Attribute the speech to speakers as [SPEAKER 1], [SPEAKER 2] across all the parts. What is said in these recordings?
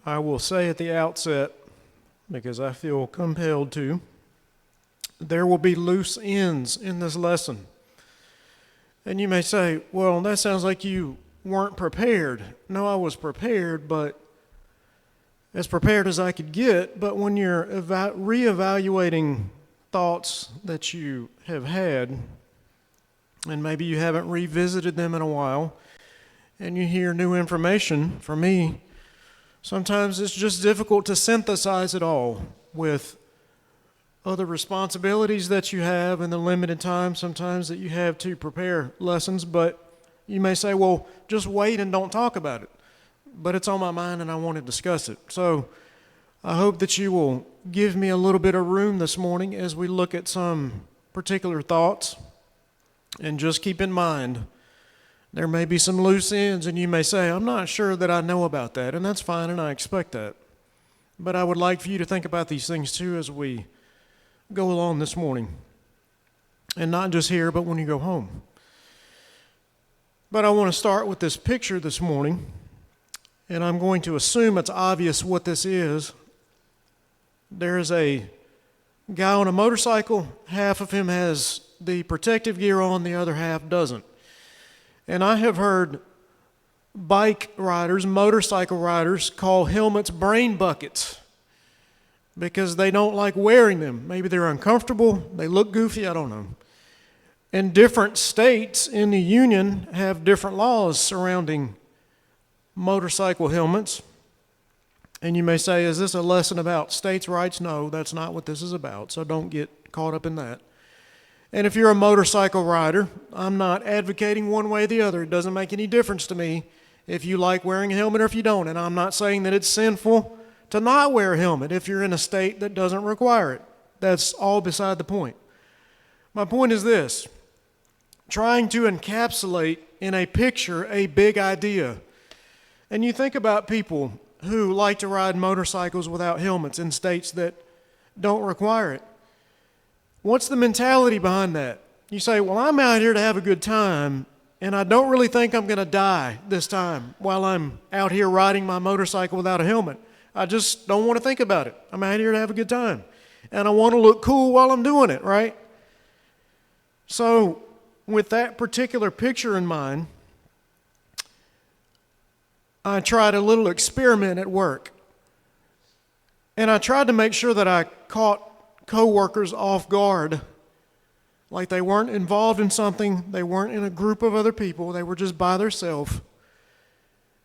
[SPEAKER 1] I will say at the outset, because I feel compelled to, there will be loose ends in this lesson. And you may say, well, that sounds like you weren't prepared. No, I was prepared, but as prepared as I could get. But when you're reevaluating thoughts that you have had, and maybe you haven't revisited them in a while, and you hear new information, for me, sometimes it's just difficult to synthesize it all with other responsibilities that you have and the limited time sometimes that you have to prepare lessons. But you may say, well, just wait and don't talk about it. But it's on my mind and I want to discuss it. So I hope that you will give me a little bit of room this morning as we look at some particular thoughts. And just keep in mind, there may be some loose ends, and you may say, I'm not sure that I know about that, and that's fine, and I expect that. But I would like for you to think about these things too as we go along this morning. And not just here, but when you go home. But I want to start with this picture this morning, and I'm going to assume it's obvious what this is. There is a guy on a motorcycle. Half of him has the protective gear on, the other half doesn't. And I have heard bike riders, motorcycle riders, call helmets brain buckets because they don't like wearing them. Maybe they're uncomfortable, they look goofy, I don't know. And different states in the union have different laws surrounding motorcycle helmets. And you may say, is this a lesson about states' rights? No, that's not what this is about, so don't get caught up in that. And if you're a motorcycle rider, I'm not advocating one way or the other. It doesn't make any difference to me if you like wearing a helmet or if you don't. And I'm not saying that it's sinful to not wear a helmet if you're in a state that doesn't require it. That's all beside the point. My point is this: trying to encapsulate in a picture a big idea. And you think about people who like to ride motorcycles without helmets in states that don't require it. What's the mentality behind that? You say, well, I'm out here to have a good time, and I don't really think I'm going to die this time while I'm out here riding my motorcycle without a helmet. I just don't want to think about it. I'm out here to have a good time, and I want to look cool while I'm doing it, right? So with that particular picture in mind, I tried a little experiment at work, and I tried to make sure that I caught co-workers off guard, like they weren't involved in something, they weren't in a group of other people, they were just by themselves.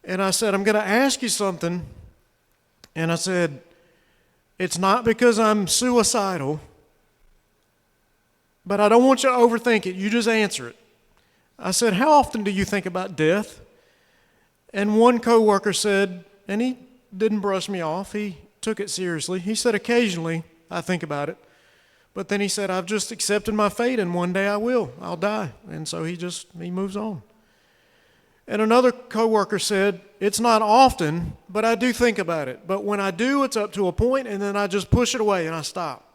[SPEAKER 1] And I said, I'm going to ask you something. And I said, it's not because I'm suicidal, but I don't want you to overthink it. You just answer it. I said, how often do you think about death? And one co-worker said, and he didn't brush me off, he took it seriously. He said, occasionally I think about it. But then he said, I've just accepted my fate, and one day I'll die. And so he moves on. And another coworker said, it's not often, but I do think about it. But when I do, it's up to a point, and then I just push it away and I stop.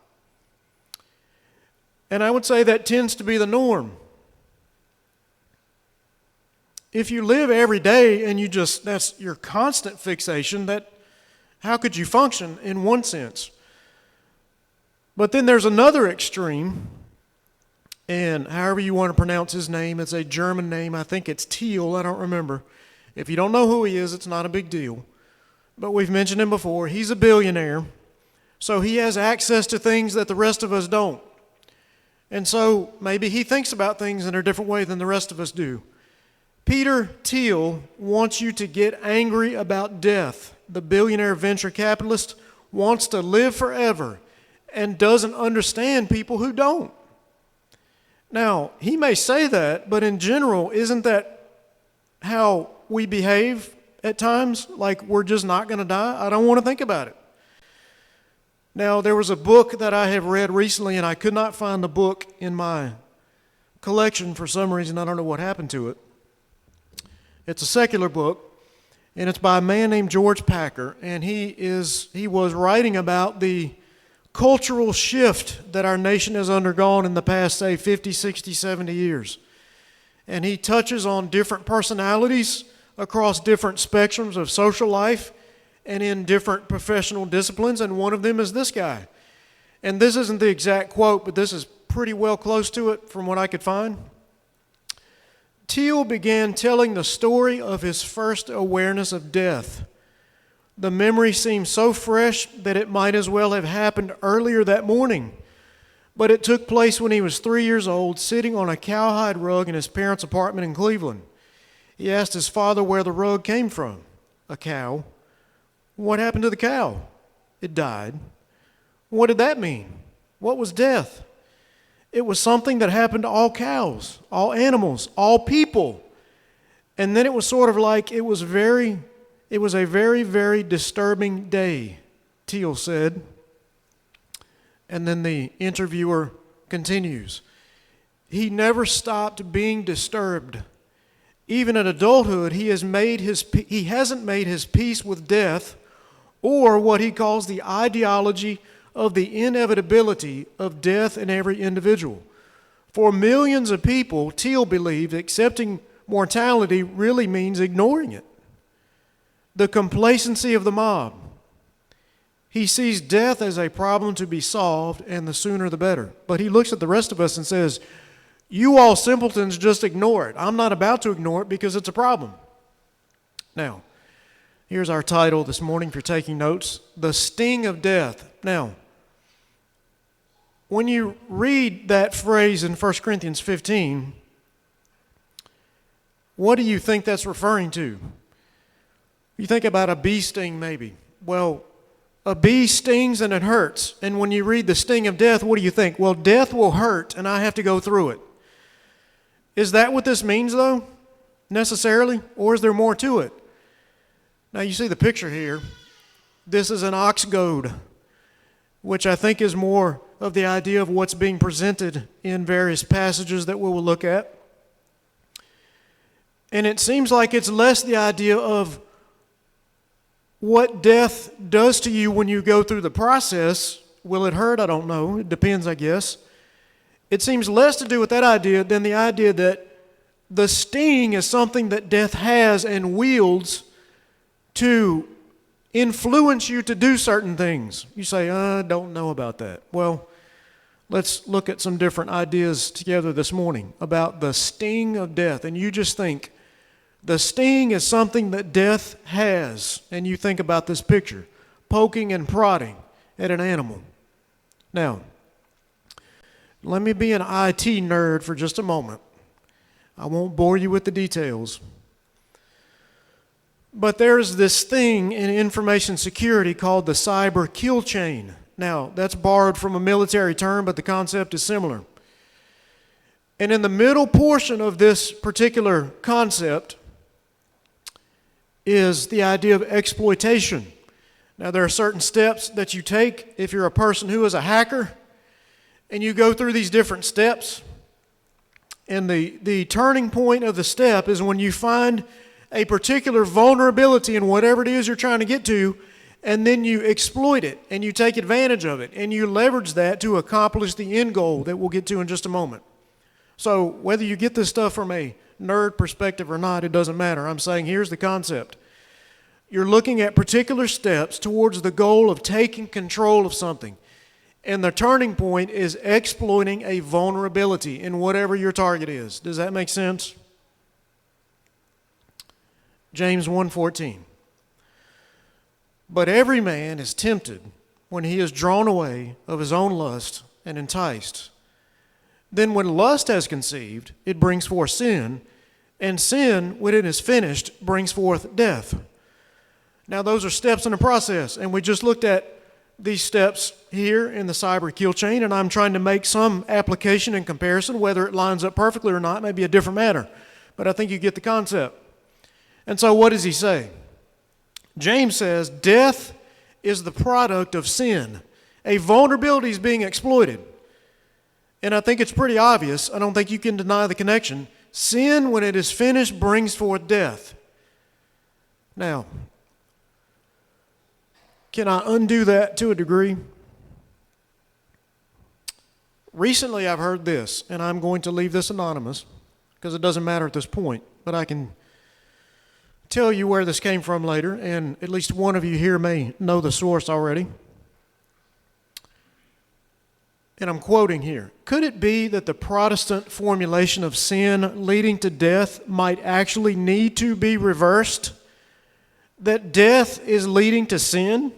[SPEAKER 1] And I would say that tends to be the norm. If you live every day and that's your constant fixation, how could you function in one sense? But then there's another extreme, and however you want to pronounce his name, it's a German name. I think it's Thiel, I don't remember. If you don't know who he is, it's not a big deal. But we've mentioned him before. He's a billionaire, so he has access to things that the rest of us don't. And so maybe he thinks about things in a different way than the rest of us do. Peter Thiel wants you to get angry about death. The billionaire venture capitalist wants to live forever and doesn't understand people who don't. Now, he may say that, but in general, isn't that how we behave at times? Like we're just not going to die? I don't want to think about it. Now, there was a book that I have read recently, and I could not find the book in my collection for some reason. I don't know what happened to it. It's a secular book, and it's by a man named George Packer, and he was writing about the cultural shift that our nation has undergone in the past, say, 50, 60, 70 years. And he touches on different personalities across different spectrums of social life and in different professional disciplines, and one of them is this guy. And this isn't the exact quote, but this is pretty well close to it from what I could find. Teal began telling the story of his first awareness of death. The memory seemed so fresh that it might as well have happened earlier that morning. But it took place when he was 3 years old, sitting on a cowhide rug in his parents' apartment in Cleveland. He asked his father where the rug came from. A cow. What happened to the cow? It died. What did that mean? What was death? It was something that happened to all cows, all animals, all people. And then it was sort of like it was a very, very disturbing day, Teal said. And then the interviewer continues. He never stopped being disturbed. Even in adulthood, he hasn't made his peace with death, or what he calls the ideology of the inevitability of death in every individual. For millions of people, Teal believed accepting mortality really means ignoring it. The complacency of the mob. He sees death as a problem to be solved, and the sooner the better. But he looks at the rest of us and says, you all simpletons just ignore it. I'm not about to ignore it because it's a problem. Now, here's our title this morning if you're taking notes, The Sting of Death. Now, when you read that phrase in 1 Corinthians 15, what do you think that's referring to? You think about a bee sting maybe. Well, a bee stings and it hurts. And when you read the sting of death, what do you think? Well, death will hurt and I have to go through it. Is that what this means though, necessarily? Or is there more to it? Now you see the picture here. This is an ox goad, which I think is more of the idea of what's being presented in various passages that we will look at. And it seems like it's less the idea of what death does to you when you go through the process. Will it hurt? I don't know. It depends, I guess. It seems less to do with that idea than the idea that the sting is something that death has and wields to influence you to do certain things. You say, I don't know about that. Well, let's look at some different ideas together this morning about the sting of death. And you just think, the sting is something that death has. And you think about this picture, poking and prodding at an animal. Now, let me be an IT nerd for just a moment. I won't bore you with the details. But there's this thing in information security called the cyber kill chain. Now, that's borrowed from a military term, but the concept is similar. And in the middle portion of this particular concept is the idea of exploitation. Now, there are certain steps that you take if you're a person who is a hacker, and you go through these different steps. And the turning point of the step is when you find a particular vulnerability in whatever it is you're trying to get to, and then you exploit it, and you take advantage of it, and you leverage that to accomplish the end goal that we'll get to in just a moment. So whether you get this stuff from a nerd perspective or not, it doesn't matter. I'm saying here's the concept. You're looking at particular steps towards the goal of taking control of something. And the turning point is exploiting a vulnerability in whatever your target is. Does that make sense? James 1:14. But every man is tempted when he is drawn away of his own lust and enticed. Then when lust has conceived, it brings forth sin, and sin, when it is finished, brings forth death. Now those are steps in the process, and we just looked at these steps here in the cyber kill chain, and I'm trying to make some application and comparison. Whether it lines up perfectly or not may be a different matter, but I think you get the concept. And so what does he say? James says death is the product of sin. A vulnerability is being exploited. And I think it's pretty obvious. I don't think you can deny the connection. Sin, when it is finished, brings forth death. Now, can I undo that to a degree? Recently, I've heard this, and I'm going to leave this anonymous because it doesn't matter at this point, but I can tell you where this came from later, and at least one of you here may know the source already. And I'm quoting here. Could it be that the Protestant formulation of sin leading to death might actually need to be reversed? That death is leading to sin?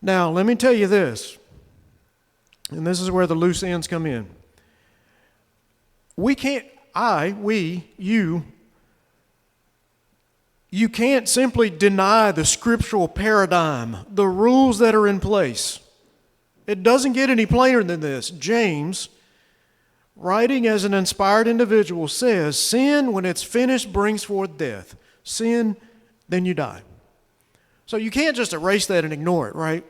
[SPEAKER 1] Now, let me tell you this, and this is where the loose ends come in. You can't simply deny the scriptural paradigm, the rules that are in place. It doesn't get any plainer than this. James, writing as an inspired individual, says, sin, when it's finished, brings forth death. Sin, then you die. So you can't just erase that and ignore it, right?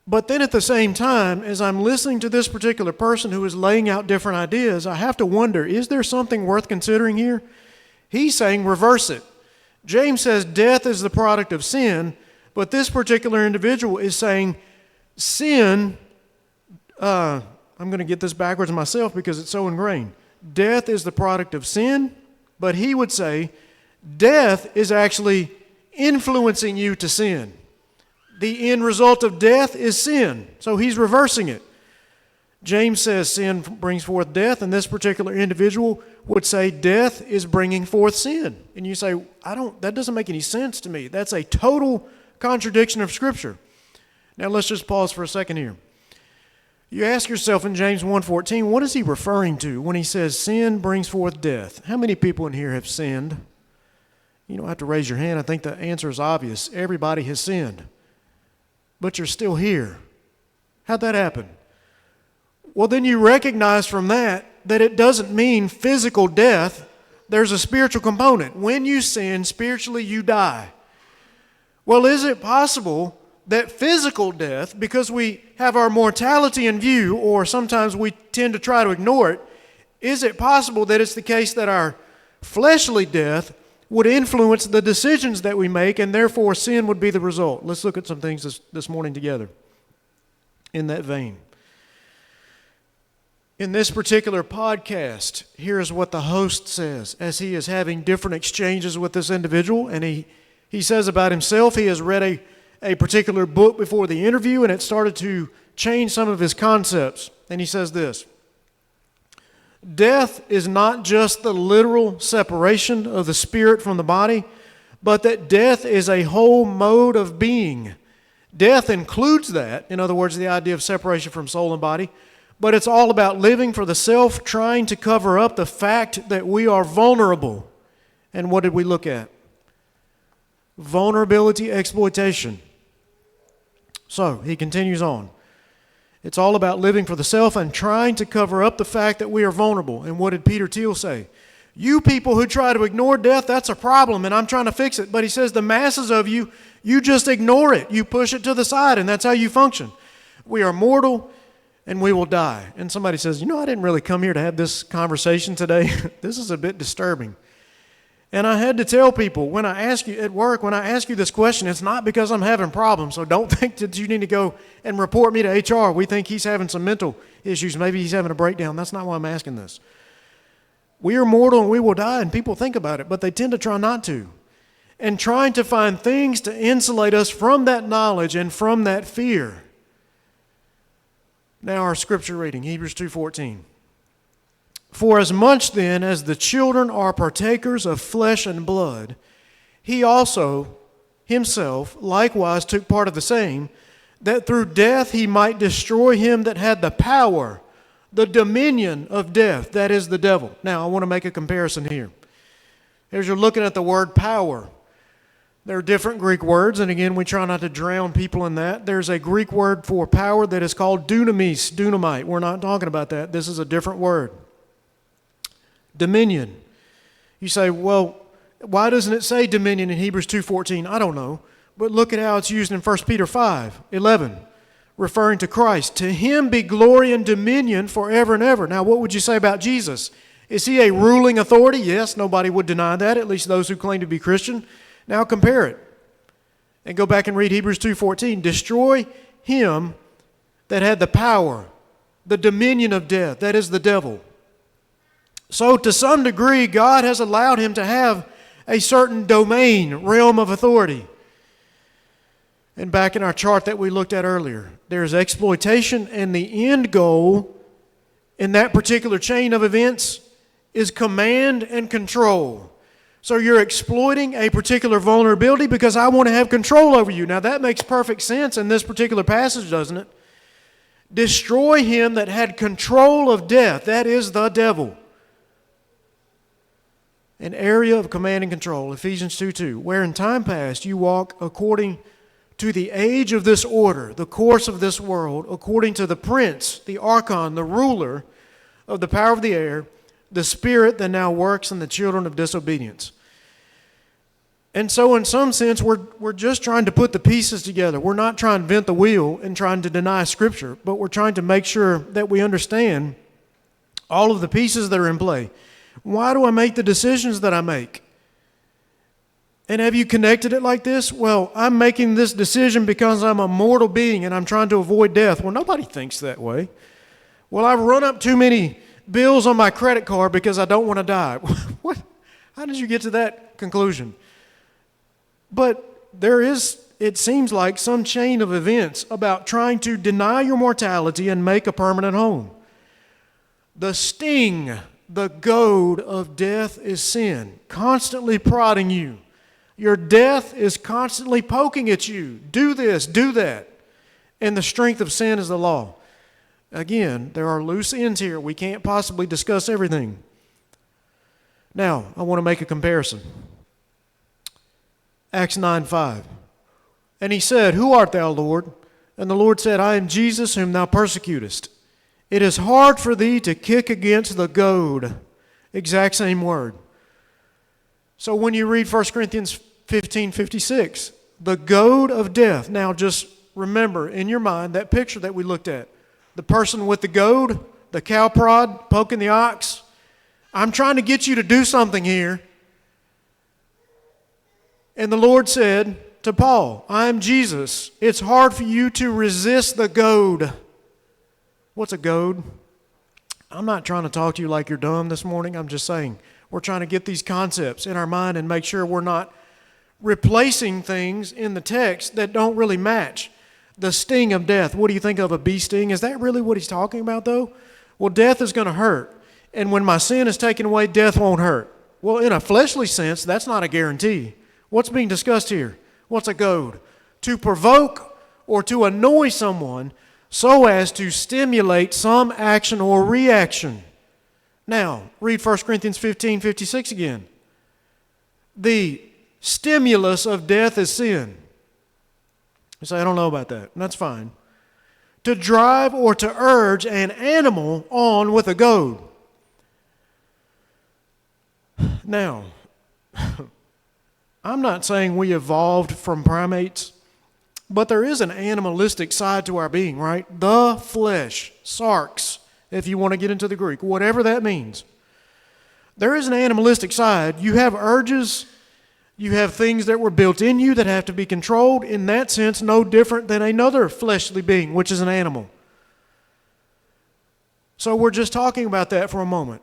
[SPEAKER 1] But then at the same time, as I'm listening to this particular person who is laying out different ideas, I have to wonder, is there something worth considering here? He's saying reverse it. James says death is the product of sin, but this particular individual is saying sin, I'm going to get this backwards myself because it's so ingrained. Death is the product of sin, but he would say death is actually influencing you to sin. The end result of death is sin. So he's reversing it. James says sin brings forth death, and this particular individual would say death is bringing forth sin. And you say, that doesn't make any sense to me. That's a total contradiction of Scripture. Now let's just pause for a second here. You ask yourself in James 1:14, what is he referring to when he says sin brings forth death? How many people in here have sinned? You don't have to raise your hand. I think the answer is obvious. Everybody has sinned. But you're still here. How'd that happen? Well, then you recognize from that it doesn't mean physical death. There's a spiritual component. When you sin, spiritually you die. Well, is it possible that physical death, because we have our mortality in view, or sometimes we tend to try to ignore it, is it possible that it's the case that our fleshly death would influence the decisions that we make, and therefore sin would be the result? Let's look at some things this morning together in that vein. In this particular podcast, here's what the host says as he is having different exchanges with this individual, and he says about himself he has read a particular book before the interview, and it started to change some of his concepts. And he says this: death is not just the literal separation of the spirit from the body, but that death is a whole mode of being. Death includes that, in other words, the idea of separation from soul and body, but it's all about living for the self, trying to cover up the fact that we are vulnerable. And what did we look at? Vulnerability, exploitation. So he continues on. It's all about living for the self and trying to cover up the fact that we are vulnerable. And what did Peter Thiel say? You people who try to ignore death, that's a problem, and I'm trying to fix it. But he says the masses of you, you just ignore it. You push it to the side, and that's how you function. We are mortal, and we will die. And somebody says, I didn't really come here to have this conversation today. This is a bit disturbing. And I had to tell people, when I ask you at work, when I ask you this question, it's not because I'm having problems. So don't think that you need to go and report me to HR. We think he's having some mental issues. Maybe he's having a breakdown. That's not why I'm asking this. We are mortal and we will die, and people think about it, but they tend to try not to. And trying to find things to insulate us from that knowledge and from that fear. Now our scripture reading, Hebrews 2:14. For as much then as the children are partakers of flesh and blood, he also himself likewise took part of the same, that through death he might destroy him that had the power, the dominion of death, that is the devil. Now I want to make a comparison here. As you're looking at the word power, there are different Greek words, and again, we try not to drown people in that. There's a Greek word for power that is called dunamis, dunamite. We're not talking about that. This is a different word. Dominion. You say, well, why doesn't it say dominion in Hebrews 2:14? I don't know. But look at how it's used in 1 Peter 5:11, referring to Christ. To him be glory and dominion forever and ever. Now, what would you say about Jesus? Is he a ruling authority? Yes, nobody would deny that, at least those who claim to be Christian. Now compare it and go back and read Hebrews 2:14. Destroy him that had the power, the dominion of death, that is the devil. So to some degree, God has allowed him to have a certain domain, realm of authority. And back in our chart that we looked at earlier, there's exploitation, and the end goal in that particular chain of events is command and control. So you're exploiting a particular vulnerability because I want to have control over you. Now that makes perfect sense in this particular passage, doesn't it? Destroy him that had control of death, that is the devil. An area of command and control, Ephesians 2:2, where in time past you walk according to the age of this order, the course of this world, according to the prince, the archon, the ruler of the power of the air, the spirit that now works in the children of disobedience. And so in some sense, we're just trying to put the pieces together. We're not trying to invent the wheel and trying to deny Scripture, but we're trying to make sure that we understand all of the pieces that are in play. Why do I make the decisions that I make? And have you connected it like this? Well, I'm making this decision because I'm a mortal being and I'm trying to avoid death. Well, nobody thinks that way. Well, I've run up too many bills on my credit card because I don't want to die. What? How did you get to that conclusion? But there is, it seems like, some chain of events about trying to deny your mortality and make a permanent home. The sting, the goad of death is sin, constantly prodding you. Your death is constantly poking at you. Do this, do that. And the strength of sin is the law. Again, there are loose ends here. We can't possibly discuss everything. Now, I want to make a comparison. Acts 9:5. And he said, "Who art thou, Lord?" And the Lord said, "I am Jesus whom thou persecutest. It is hard for thee to kick against the goad." Exact same word. So when you read 1 Corinthians 15:56, the goad of death. Now just remember in your mind that picture that we looked at. The person with the goad, the cow prod, poking the ox. I'm trying to get you to do something here. And the Lord said to Paul, "I am Jesus. It's hard for you to resist the goad." What's a goad? I'm not trying to talk to you like you're dumb this morning. I'm just saying we're trying to get these concepts in our mind and make sure we're not replacing things in the text that don't really match. The sting of death. What do you think of a bee sting? Is that really what he's talking about, though? Well, death is going to hurt. And when my sin is taken away, death won't hurt. Well, in a fleshly sense, that's not a guarantee. What's being discussed here? What's a goad? To provoke or to annoy someone so as to stimulate some action or reaction. Now, read 1 Corinthians 15:56 again. The stimulus of death is sin. You say, I don't know about that. And that's fine. To drive or to urge an animal on with a goad. Now, I'm not saying we evolved from primates, but there is an animalistic side to our being, right? The flesh, sarx, if you want to get into the Greek, whatever that means. There is an animalistic side. You have urges. You have things that were built in you that have to be controlled. In that sense, no different than another fleshly being, which is an animal. So we're just talking about that for a moment.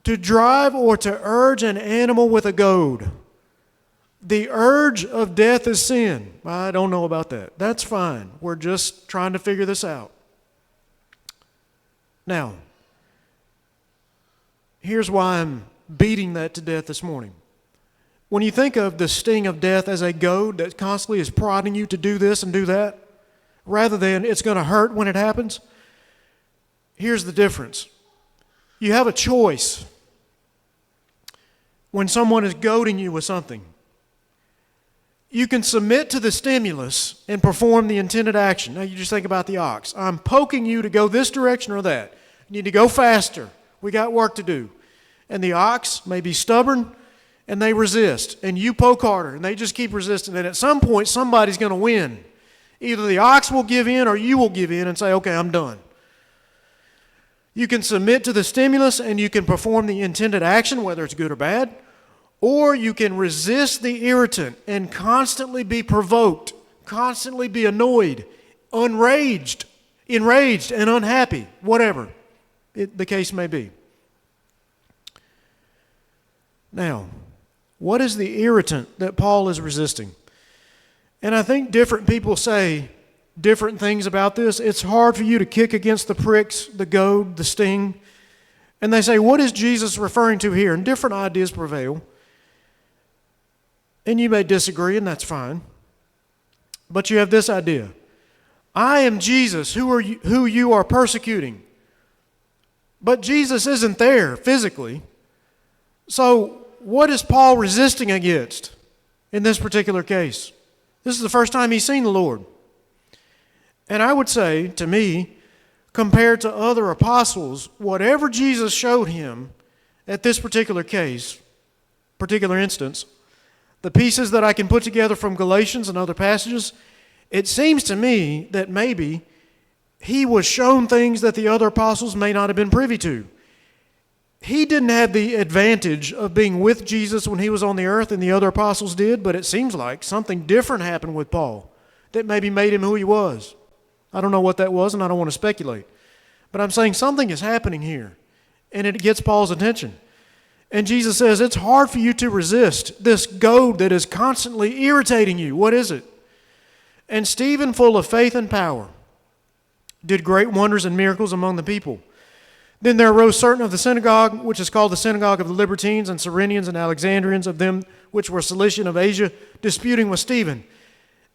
[SPEAKER 1] To drive or to urge an animal with a goad. The urge of death is sin. I don't know about that. That's fine. We're just trying to figure this out. Now, here's why I'm beating that to death this morning. When you think of the sting of death as a goad that constantly is prodding you to do this and do that, rather than it's going to hurt when it happens, here's the difference. You have a choice when someone is goading you with something. You can submit to the stimulus and perform the intended action. Now you just think about the ox. I'm poking you to go this direction or that. You need to go faster. We got work to do. And the ox may be stubborn and they resist. And you poke harder and they just keep resisting. And at some point somebody's going to win. Either the ox will give in or you will give in and say, okay, I'm done. You can submit to the stimulus and you can perform the intended action, whether it's good or bad. Or you can resist the irritant and constantly be provoked, constantly be annoyed, enraged and unhappy, whatever the case may be. Now, what is the irritant that Paul is resisting? And I think different people say different things about this. It's hard for you to kick against the pricks, the goad, the sting. And they say, what is Jesus referring to here? And different ideas prevail. And you may disagree, and that's fine. But you have this idea. I am Jesus, who you are persecuting. But Jesus isn't there physically. So what is Paul resisting against in this particular case? This is the first time he's seen the Lord. And I would say, to me, compared to other apostles, whatever Jesus showed him at this particular case, particular instance, the pieces that I can put together from Galatians and other passages, it seems to me that maybe he was shown things that the other apostles may not have been privy to. He didn't have the advantage of being with Jesus when he was on the earth and the other apostles did, but it seems like something different happened with Paul that maybe made him who he was. I don't know what that was, and I don't want to speculate. But I'm saying something is happening here, and it gets Paul's attention. And Jesus says, it's hard for you to resist this goad that is constantly irritating you. What is it? And Stephen, full of faith and power, did great wonders and miracles among the people. Then there arose certain of the synagogue, which is called the synagogue of the Libertines and Cyrenians and Alexandrians, of them which were Cilician of Asia, disputing with Stephen.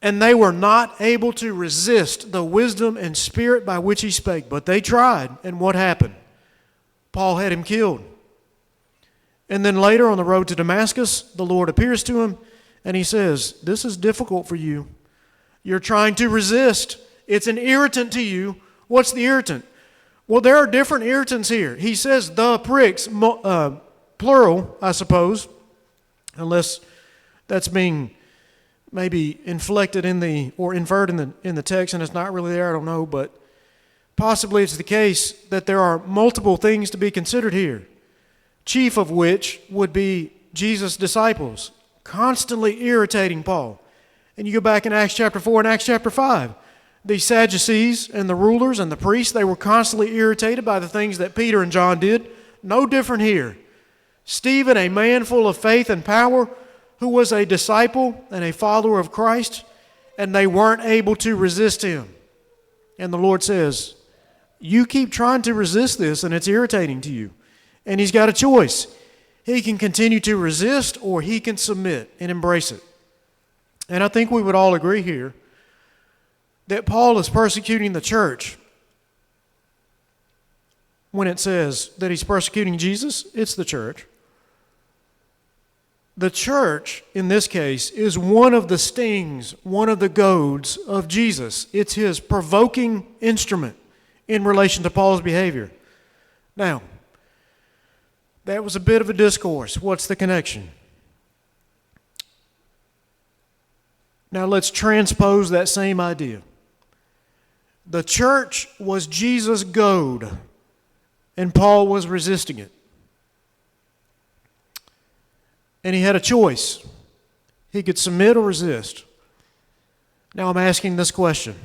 [SPEAKER 1] And they were not able to resist the wisdom and spirit by which he spake. But they tried, and what happened? Paul had him killed. And then later on the road to Damascus, the Lord appears to him, and he says, this is difficult for you. You're trying to resist. It's an irritant to you. What's the irritant? Well, there are different irritants here. He says the pricks, plural, I suppose, unless that's being maybe inflected or inferred in the text, and it's not really there, I don't know, but possibly it's the case that there are multiple things to be considered here, chief of which would be Jesus' disciples, constantly irritating Paul. And you go back in Acts chapter 4 and Acts chapter 5, the Sadducees and the rulers and the priests, they were constantly irritated by the things that Peter and John did. No different here. Stephen, a man full of faith and power, who was a disciple and a follower of Christ, and they weren't able to resist him. And the Lord says, you keep trying to resist this, and it's irritating to you. And he's got a choice. He can continue to resist, or he can submit and embrace it. And I think we would all agree here that Paul is persecuting the church. When it says that he's persecuting Jesus, it's the church. The church, in this case, is one of the stings, one of the goads of Jesus. It's his provoking instrument in relation to Paul's behavior. Now, that was a bit of a discourse. What's the connection? Now let's transpose that same idea. The church was Jesus' goad, and Paul was resisting it. And he had a choice. He could submit or resist. Now I'm asking this question.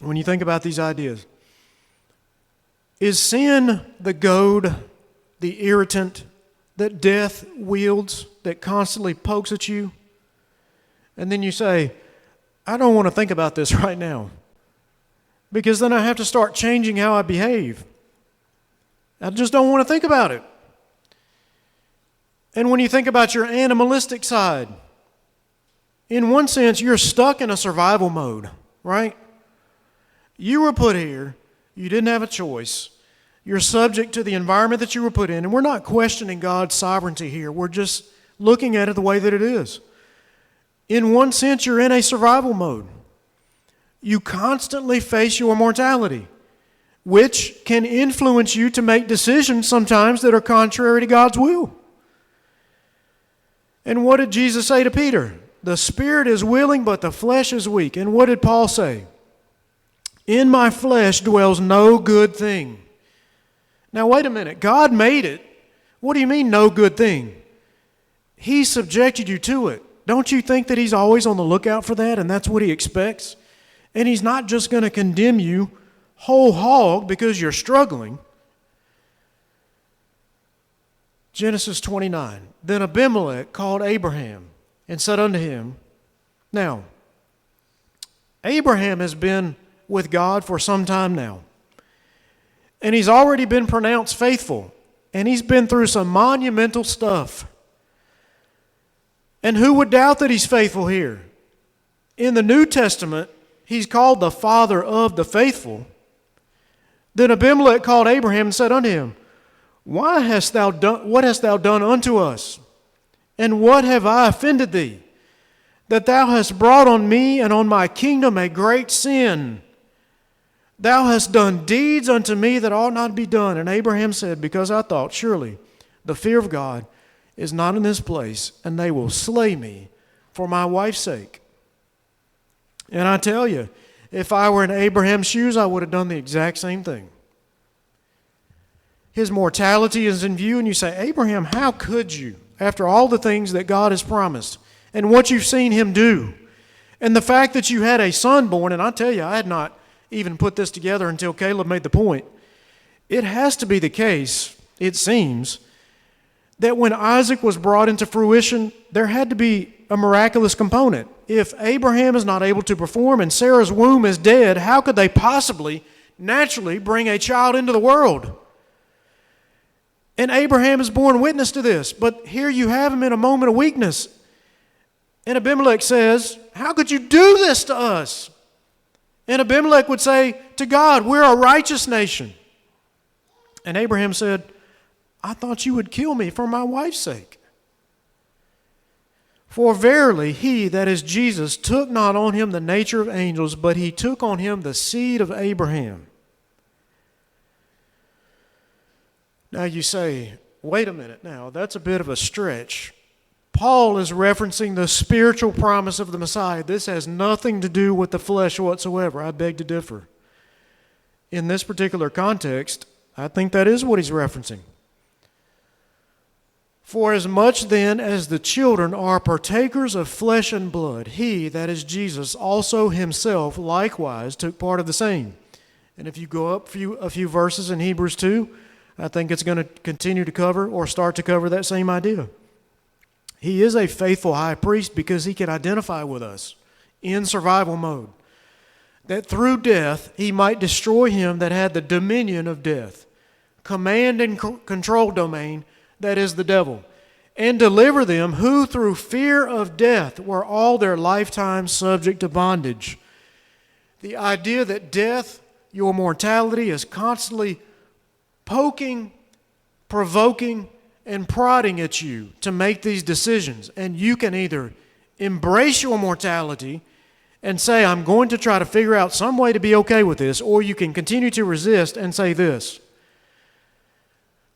[SPEAKER 1] When you think about these ideas, is sin the goad, the irritant that death wields, that constantly pokes at you? And then you say, I don't want to think about this right now, because then I have to start changing how I behave. I just don't want to think about it. And when you think about your animalistic side, in one sense, you're stuck in a survival mode, right? You were put here. You didn't have a choice. You're subject to the environment that you were put in. And we're not questioning God's sovereignty here. We're just looking at it the way that it is. In one sense, you're in a survival mode. You constantly face your mortality, which can influence you to make decisions sometimes that are contrary to God's will. And what did Jesus say to Peter? The spirit is willing, but the flesh is weak. And what did Paul say? In my flesh dwells no good thing. Now wait a minute. God made it. What do you mean no good thing? He subjected you to it. Don't you think that he's always on the lookout for that, and that's what he expects? And he's not just going to condemn you whole hog because you're struggling. Genesis 29. Then Abimelech called Abraham and said unto him, now, Abraham has been with God for some time now. And he's already been pronounced faithful. And he's been through some monumental stuff. And who would doubt that he's faithful here? In the New Testament, he's called the father of the faithful. Then Abimelech called Abraham and said unto him, what hast thou done unto us? And what have I offended thee, that thou hast brought on me and on my kingdom a great sin? Thou hast done deeds unto me that ought not to be done. And Abraham said, because I thought, surely the fear of God is not in this place, and they will slay me for my wife's sake. And I tell you, if I were in Abraham's shoes, I would have done the exact same thing. His mortality is in view, and you say, Abraham, how could you, after all the things that God has promised, and what you've seen him do, and the fact that you had a son born, and I tell you, I had not even put this together until Caleb made the point. It has to be the case, it seems, that when Isaac was brought into fruition, there had to be a miraculous component. If Abraham is not able to perform and Sarah's womb is dead, how could they possibly naturally bring a child into the world? And Abraham is born witness to this. But here you have him in a moment of weakness. And Abimelech says, how could you do this to us? And Abimelech would say to God, we're a righteous nation. And Abraham said, I thought you would kill me for my wife's sake. For verily he, that is Jesus, took not on him the nature of angels, but he took on him the seed of Abraham. Now you say, wait a minute now, that's a bit of a stretch. Paul is referencing the spiritual promise of the Messiah. This has nothing to do with the flesh whatsoever. I beg to differ. In this particular context, I think that is what he's referencing. For as much then as the children are partakers of flesh and blood, he, that is Jesus, also himself likewise took part of the same. And if you go up a few verses in Hebrews 2, I think it's going to continue to cover or start to cover that same idea. He is a faithful high priest because he can identify with us in survival mode, that through death he might destroy him that had the dominion of death, command and control domain, that is the devil, and deliver them who through fear of death were all their lifetime subject to bondage. The idea that death, your mortality, is constantly poking, provoking, and prodding at you to make these decisions. And you can either embrace your mortality and say, I'm going to try to figure out some way to be okay with this, or you can continue to resist and say this,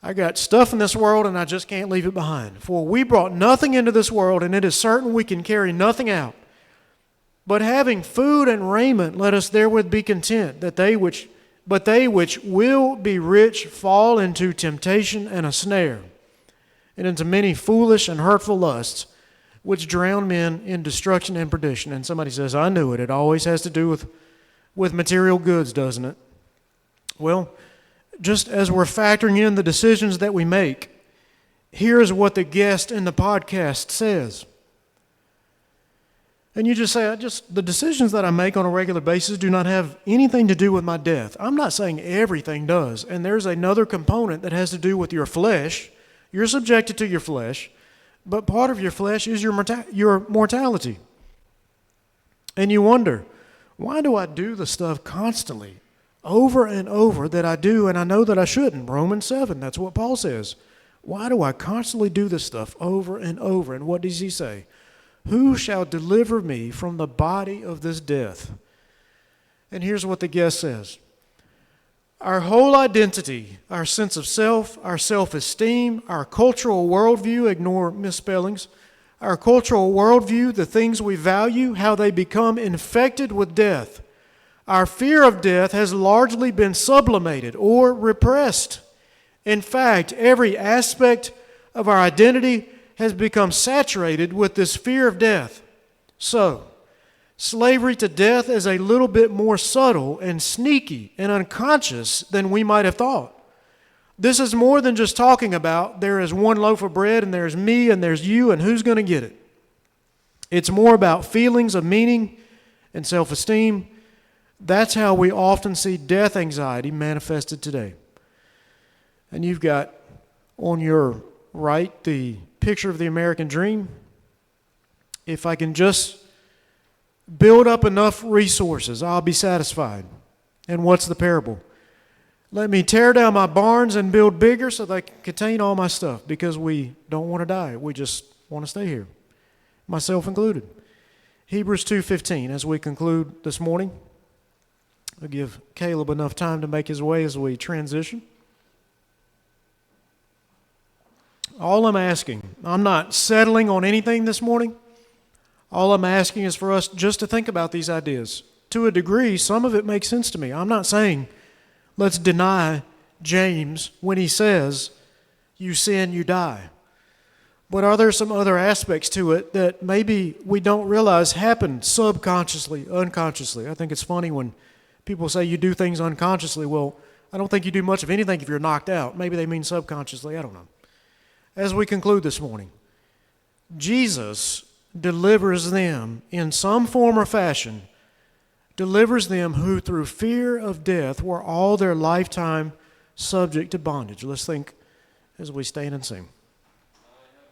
[SPEAKER 1] I got stuff in this world and I just can't leave it behind. For we brought nothing into this world, and it is certain we can carry nothing out. But having food and raiment, let us therewith be content, that they which will be rich fall into temptation and a snare, and into many foolish and hurtful lusts, which drown men in destruction and perdition. And somebody says, I knew it. It always has to do with material goods, doesn't it? Well, just as we're factoring in the decisions that we make, here is what the guest in the podcast says. And you just say, the decisions that I make on a regular basis do not have anything to do with my death. I'm not saying everything does. And there's another component that has to do with your flesh. You're subjected to your flesh, but part of your flesh is your mortality. And you wonder, why do I do the stuff constantly, over and over, that I do and I know that I shouldn't? Romans 7, that's what Paul says. Why do I constantly do this stuff over and over? And what does he say? Who shall deliver me from the body of this death? And here's what the guest says. Our whole identity, our sense of self, our self-esteem, our cultural worldview, ignore misspellings, our cultural worldview, the things we value, how they become infected with death. Our fear of death has largely been sublimated or repressed. In fact, every aspect of our identity has become saturated with this fear of death. So, slavery to death is a little bit more subtle and sneaky and unconscious than we might have thought. This is more than just talking about there is one loaf of bread and there's me and there's you and who's going to get it. It's more about feelings of meaning and self-esteem. That's how we often see death anxiety manifested today. And you've got on your right the picture of the American dream. If I can just build up enough resources, I'll be satisfied. And what's the parable? Let me tear down my barns and build bigger so they can contain all my stuff, because we don't want to die. We just want to stay here, myself included. Hebrews 2:15, as we conclude this morning. I'll give Caleb enough time to make his way as we transition. All I'm asking, I'm not settling on anything this morning. All I'm asking is for us just to think about these ideas. To a degree, some of it makes sense to me. I'm not saying let's deny James when he says, you sin, you die. But are there some other aspects to it that maybe we don't realize happen subconsciously, unconsciously? I think it's funny when people say you do things unconsciously. Well, I don't think you do much of anything if you're knocked out. Maybe they mean subconsciously. I don't know. As we conclude this morning, Jesus delivers them in some form or fashion, delivers them who through fear of death were all their lifetime subject to bondage. Let's think as we stand and sing.